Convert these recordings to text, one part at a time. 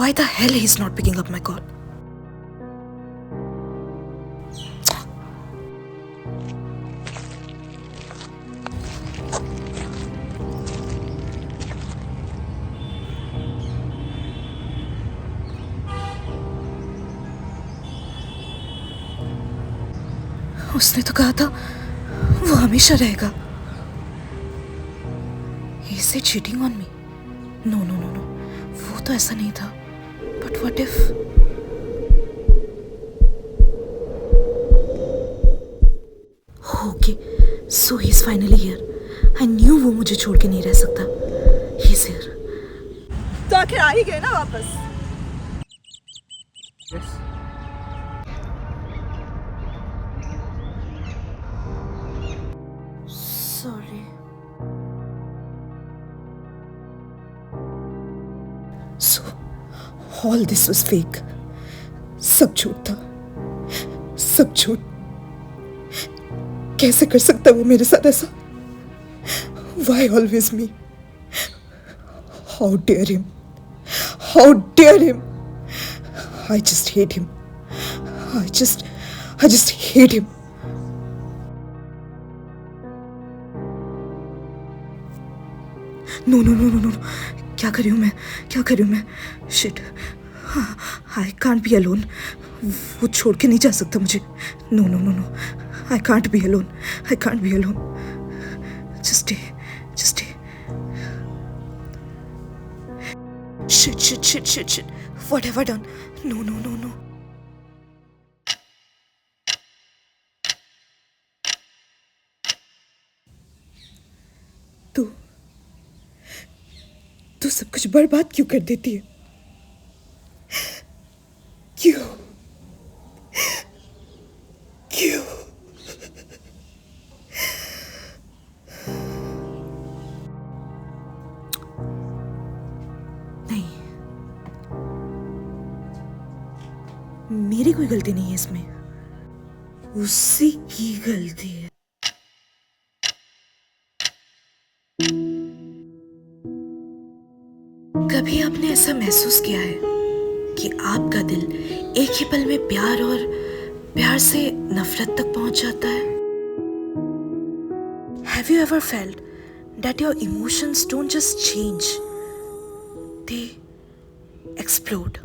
Why the hell he's not picking up my call? उसने तो कहा था वो हमेशा रहेगा. He said cheating on me. No. वो तो ऐसा नहीं था. But what if? Okay, so he's finally here. I knew वो मुझे छोड़ के नहीं रह सकता. He's here. तो आखिर आ ही गए ना वापस. Yes. Sorry. So, all this was fake. सब झूठ था. सब झूठ. कैसे कर सकता वो मेरे साथ ऐसा? Why always me? How dare him? How dare him? I just hate him. I just hate him. No. क्या कर रही हूँ मैं? Shit. I can't be alone. वो छोड़ के नहीं जा सकता मुझे. No. I can't be alone. Just stay. Shit. What have I done? No. तू सब कुछ बर्बाद क्यों कर देती है? क्यों? नहीं, मेरी कोई गलती नहीं है इसमें. उसी की गलती है. कभी आपने ऐसा महसूस किया है कि आपका दिल एक ही पल में प्यार से नफरत तक पहुंच जाता है? Have you ever felt that your emotions don't just change, they explode?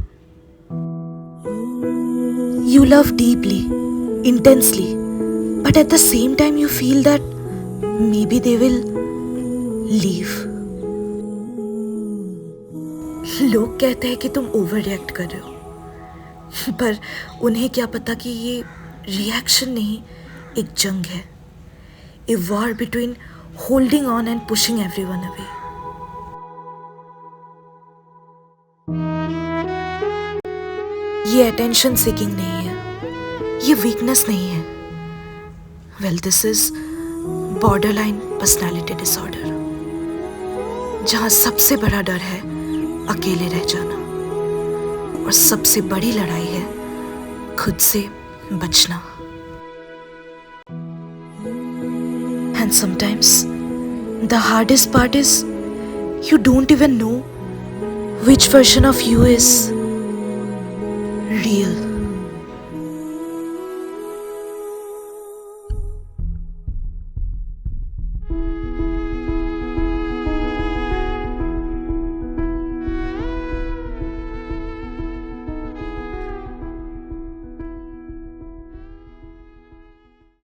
You love deeply, intensely, but at the same time you feel that maybe they will leave. लोग कहते हैं कि तुम ओवर रिएक्ट कर रहे हो, पर उन्हें क्या पता कि ये रिएक्शन नहीं, एक जंग है. A war between holding on and pushing everyone away. ये अटेंशन सीकिंग नहीं है, ये वीकनेस नहीं है. Well, this is borderline personality disorder, जहां सबसे बड़ा डर है अकेले रह जाना और सबसे बड़ी लड़ाई है खुद से बचना. And sometimes the hardest part is you don't even know which version of you is real.